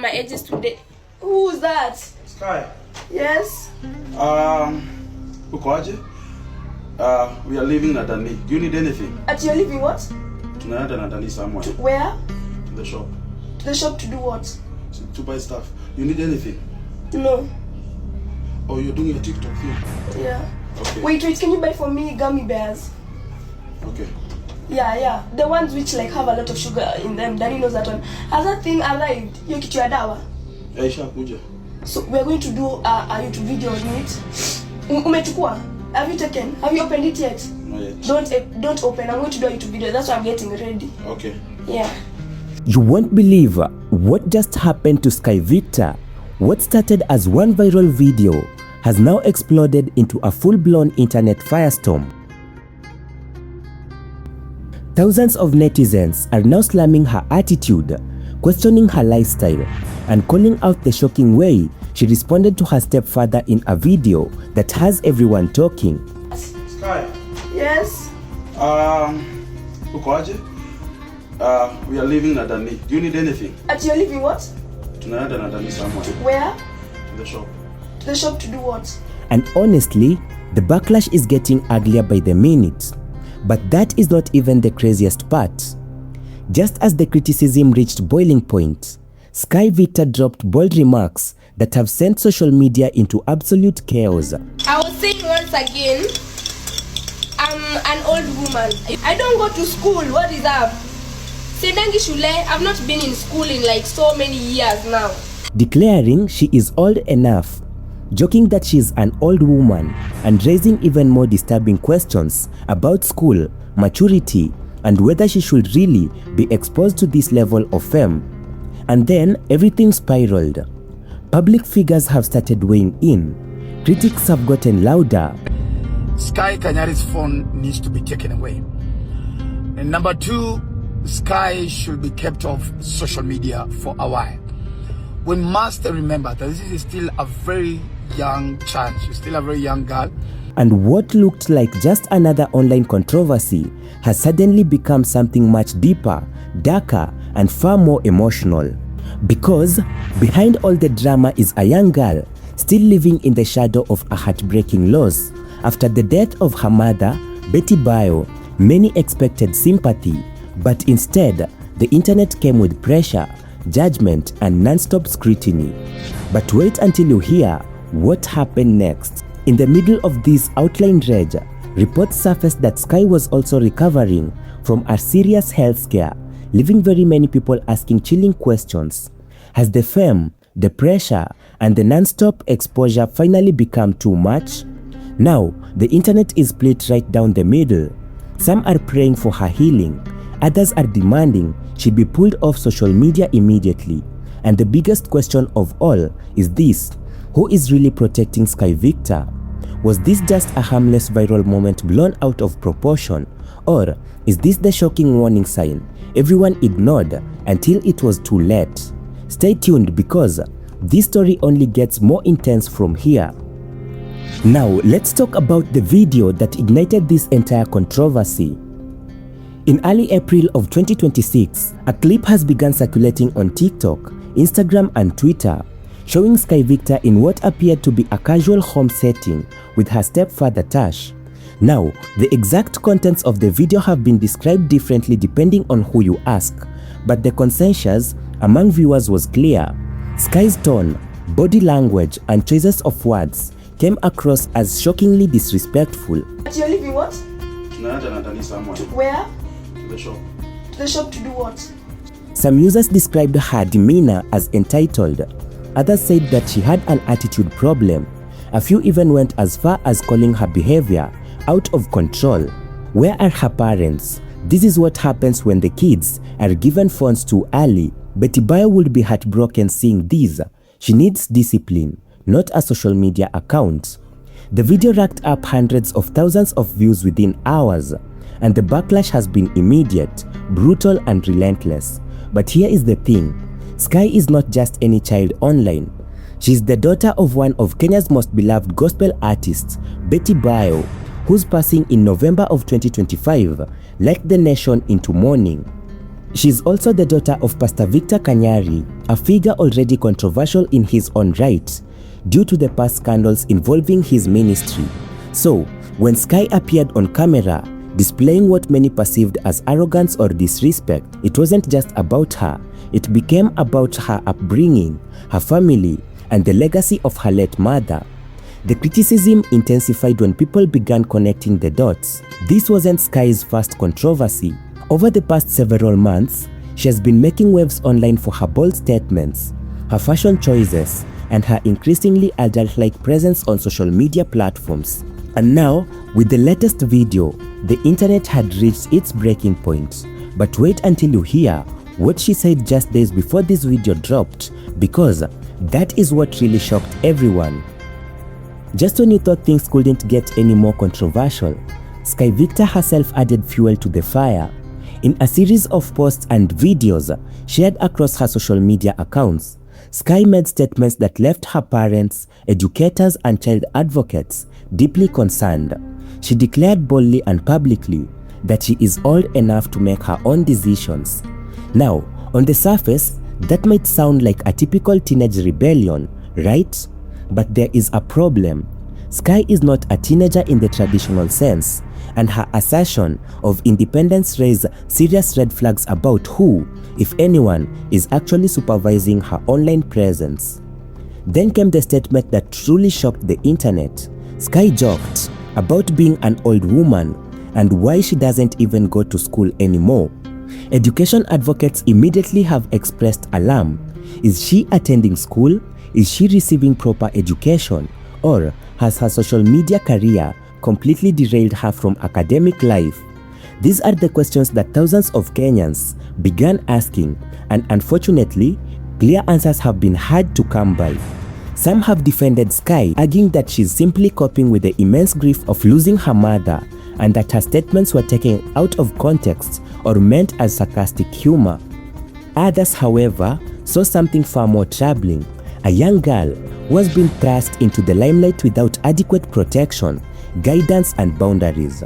my ages today. Who's that? Sky. Yes. Ukoaje? We are leaving Nadani. Do you need anything? You're leaving what? Tunaenda Nadani somewhere. Where? To the shop. To the shop to do what? To buy stuff. You need anything? No. Oh, you're doing a TikTok thing? Yeah. Okay. Wait, can you buy for me gummy bears? Okay. Yeah. The ones which like have a lot of sugar in them. Danny knows that one. Has that thing arrived? Hiyo kitu ya dawa? Aisha kuja. So we're going to do a YouTube video on it. Umechukua? Have you taken? Have you opened it yet? Not yet. Don't open. I'm going to do a YouTube video. That's why I'm getting ready. Okay. Yeah. You won't believe what just happened to Sky Victor. What started as one viral video has now exploded into a full-blown internet firestorm. Thousands of netizens are now slamming her attitude, questioning her lifestyle, and calling out the shocking way she responded to her stepfather in a video that has everyone talking. Sky. Yes. Ukoaje? We are leaving Nadani. Do you need anything? You're leaving what? Tunaenda Nadani somewhere. Where? To the shop. To the shop to do what? And honestly, the backlash is getting uglier by the minute. But that is not even the craziest part. Just as the criticism reached boiling point, Sky Victor dropped bold remarks that have sent social media into absolute chaos. I was saying once again, I'm an old woman. I don't go to school. What is up? Sedangi shule. I've not been in school in like so many years now. Declaring she is old enough, joking that she is an old woman, and raising even more disturbing questions about school, maturity, and whether she should really be exposed to this level of fame. And then everything spiraled. Public figures have started weighing in. Critics have gotten louder. Sky Kanyari's phone needs to be taken away. And number two, Sky should be kept off social media for a while. We must remember that this is still a very young child. She's still a very young girl. And what looked like just another online controversy has suddenly become something much deeper, darker, and far more emotional. Because behind all the drama is a young girl still living in the shadow of a heartbreaking loss. After the death of her mother, Bayo, many expected sympathy, but instead, the internet came with pressure, judgment, and non-stop scrutiny. But wait until you hear what happened next. In the middle of this outline rage, reports surfaced that Sky was also recovering from a serious health scare, leaving very many people asking chilling questions. Has the fame, the pressure, and the non-stop exposure finally become too much? Now, the internet is split right down the middle. Some are praying for her healing, others are demanding she be pulled off social media immediately. And the biggest question of all is this: who is really protecting Sky Victor? Was this just a harmless viral moment blown out of proportion? Or is this the shocking warning sign everyone ignored until it was too late? Stay tuned because this story only gets more intense from here. Now let's talk about the video that ignited this entire controversy. In early April of 2026, a clip has begun circulating on TikTok, Instagram, and Twitter, showing Sky Victor in what appeared to be a casual home setting with her stepfather Tash. Now, the exact contents of the video have been described differently depending on who you ask, but the consensus among viewers was clear. Sky's tone, body language, and choices of words came across as shockingly disrespectful. You're leaving what? Tunaenda Nadani somewhere. Where? To the shop. To the shop to do what? Some users described her demeanor as entitled. Others said that she had an attitude problem. A few even went as far as calling her behavior out of control. Where are her parents? This is what happens when the kids are given phones too early. Bayo would be heartbroken seeing this. She needs discipline, not a social media account. The video racked up hundreds of thousands of views within hours, and the backlash has been immediate, brutal, and relentless. But here is the thing: Sky is not just any child online. She is the daughter of one of Kenya's most beloved gospel artists, Bayo, whose passing in November of 2025 left the nation into mourning. She's also the daughter of Pastor Victor Kanyari, a figure already controversial in his own right due to the past scandals involving his ministry. So, when Sky appeared on camera, displaying what many perceived as arrogance or disrespect, it wasn't just about her. It became about her upbringing, her family, and the legacy of her late mother. The criticism intensified when people began connecting the dots. This wasn't Sky's first controversy. Over the past several months, she has been making waves online for her bold statements, her fashion choices, and her increasingly adult-like presence on social media platforms. And now, with the latest video, the internet had reached its breaking point. But wait until you hear what she said just days before this video dropped, because that is what really shocked everyone. Just when you thought things couldn't get any more controversial, Sky Victor herself added fuel to the fire. In a series of posts and videos shared across her social media accounts, Sky made statements that left her parents, educators, and child advocates deeply concerned. She declared boldly and publicly that she is old enough to make her own decisions. Now, on the surface, that might sound like a typical teenage rebellion, right? But there is a problem. Sky is not a teenager in the traditional sense, and her assertion of independence raised serious red flags about who, if anyone, is actually supervising her online presence. Then came the statement that truly shocked the internet. Sky joked about being an old woman and why she doesn't even go to school anymore. Education advocates immediately have expressed alarm. Is she attending school? Is she receiving proper education? Or has her social media career completely derailed her from academic life? These are the questions that thousands of Kenyans began asking, and unfortunately, clear answers have been hard to come by. Some have defended Sky, arguing that she's simply coping with the immense grief of losing her mother and that her statements were taken out of context or meant as sarcastic humor. Others, however, saw something far more troubling. A young girl who has been thrust into the limelight without adequate protection, guidance, and boundaries.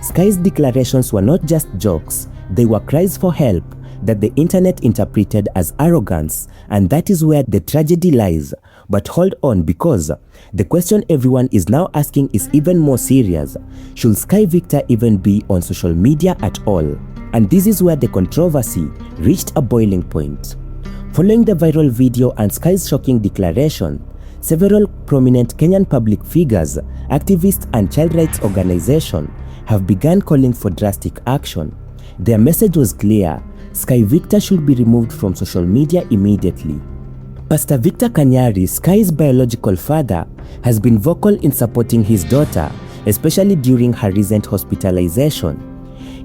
Sky's declarations were not just jokes, they were cries for help that the internet interpreted as arrogance, and that is where the tragedy lies. But hold on, because the question everyone is now asking is even more serious. Should Sky Victor even be on social media at all? And this is where the controversy reached a boiling point. Following the viral video and Sky's shocking declaration, several prominent Kenyan public figures, activists, and child rights organizations have begun calling for drastic action. Their message was clear: Sky Victor should be removed from social media immediately. Pastor Victor Kanyari, Sky's biological father, has been vocal in supporting his daughter, especially during her recent hospitalization.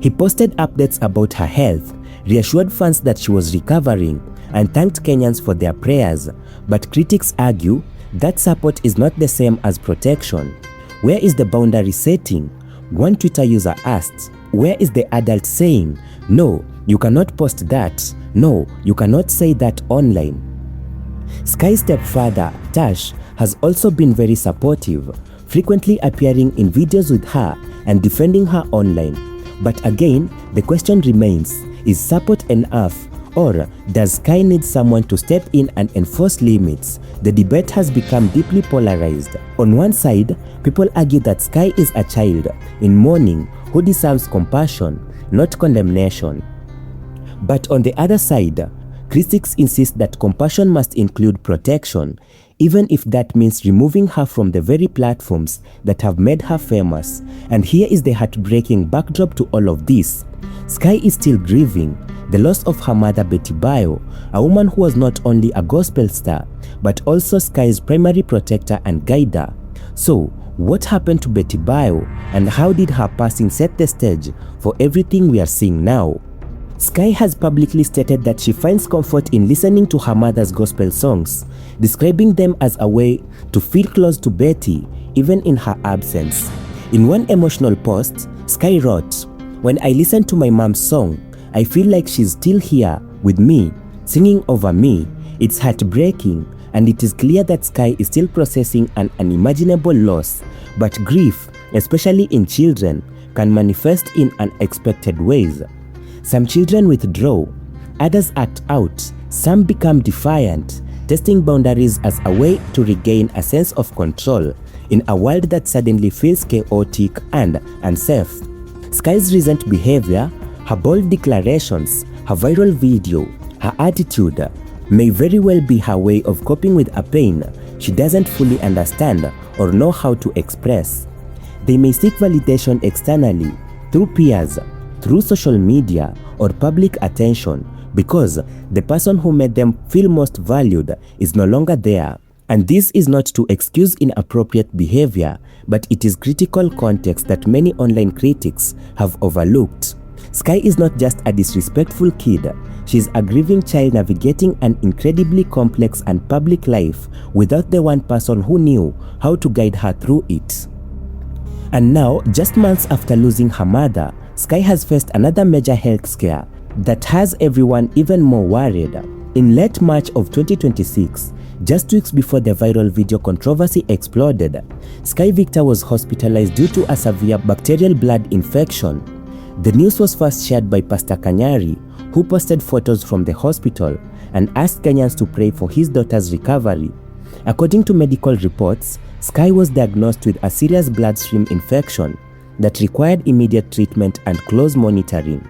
He posted updates about her health, reassured fans that she was recovering, and thanked Kenyans for their prayers. But critics argue that support is not the same as protection. Where is the boundary setting? One Twitter user asked, where is the adult saying, no, you cannot post that, no, you cannot say that online? Sky's stepfather, Tash, has also been very supportive, frequently appearing in videos with her and defending her online. But again, the question remains, is support enough? Or does Sky need someone to step in and enforce limits? The debate has become deeply polarized. On one side, people argue that Sky is a child in mourning who deserves compassion, not condemnation. But on the other side, critics insist that compassion must include protection, even if that means removing her from the very platforms that have made her famous. And here is the heartbreaking backdrop to all of this. Sky is still grieving the loss of her mother Bayo, a woman who was not only a gospel star, but also Sky's primary protector and guider. So, what happened to Bayo, and how did her passing set the stage for everything we are seeing now? Sky has publicly stated that she finds comfort in listening to her mother's gospel songs, describing them as a way to feel close to Betty, even in her absence. In one emotional post, Sky wrote, "When I listen to my mom's song, I feel like she's still here with me, singing over me. It's heartbreaking, and it is clear that Sky is still processing an unimaginable loss. But grief, especially in children, can manifest in unexpected ways." Some children withdraw, others act out, some become defiant, testing boundaries as a way to regain a sense of control in a world that suddenly feels chaotic and unsafe. Sky's recent behavior, her bold declarations, her viral video, her attitude may very well be her way of coping with a pain she doesn't fully understand or know how to express. They may seek validation externally, through peers, through social media, or public attention, because the person who made them feel most valued is no longer there. And this is not to excuse inappropriate behavior, but it is critical context that many online critics have overlooked. Sky is not just a disrespectful kid, she is a grieving child navigating an incredibly complex and public life without the one person who knew how to guide her through it. And now, just months after losing her mother, Sky has faced another major health scare that has everyone even more worried. In late March of 2026, just weeks before the viral video controversy exploded, Sky Victor was hospitalized due to a severe bacterial blood infection. The news was first shared by Pastor Kanyari, who posted photos from the hospital and asked Kenyans to pray for his daughter's recovery. According to medical reports, Sky was diagnosed with a serious bloodstream infection that required immediate treatment and close monitoring.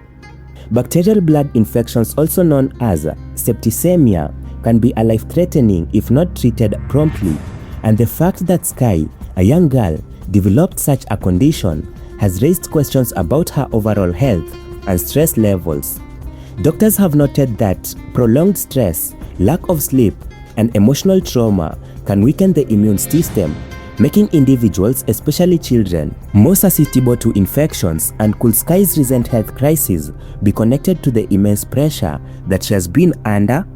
Bacterial blood infections, also known as septicemia, can be a life-threatening if not treated promptly, and the fact that Sky, a young girl, developed such a condition has raised questions about her overall health and stress levels. Doctors have noted that prolonged stress, lack of sleep, and emotional trauma can weaken the immune system, making individuals, especially children, more susceptible to infections. And could Sky's recent health crisis be connected to the immense pressure that she has been under?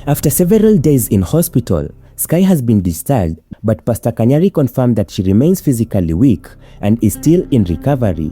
After several days in hospital, Sky has been discharged, but Pastor Kanyari confirmed that she remains physically weak and is still in recovery.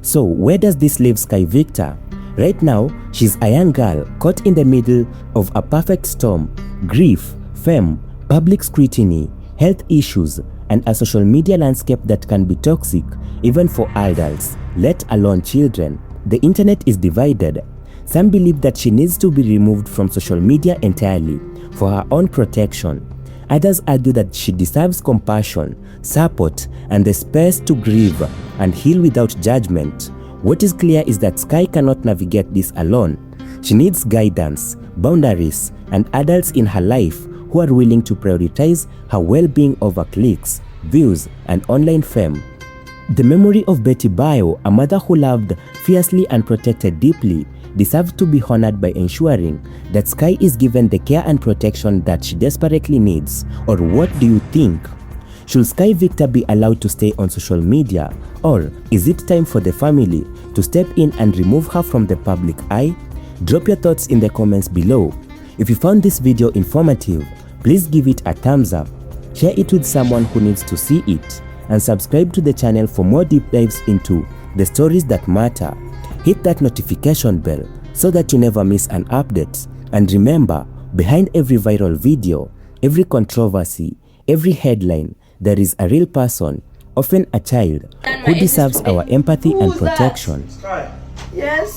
So where does this leave Sky Victor? Right now, she's a young girl caught in the middle of a perfect storm: grief, fame, public scrutiny, health issues, and a social media landscape that can be toxic even for adults, let alone children. The internet is divided. Some believe that she needs to be removed from social media entirely for her own protection. Others argue that she deserves compassion, support, and the space to grieve and heal without judgment. What is clear is that Sky cannot navigate this alone. She needs guidance, boundaries, and adults in her life who are willing to prioritize her well-being over clicks, views, and online fame. The memory of Bayo, a mother who loved fiercely and protected deeply, deserves to be honored by ensuring that Sky is given the care and protection that she desperately needs. Or what do you think? Should Sky Victor be allowed to stay on social media, or is it time for the family to step in and remove her from the public eye? Drop your thoughts in the comments below. If you found this video informative, please give it a thumbs up, share it with someone who needs to see it, and subscribe to the channel for more deep dives into the stories that matter. Hit that notification bell so that you never miss an update. And remember, behind every viral video, every controversy, every headline, there is a real person, often a child, who deserves our empathy and protection. Yes.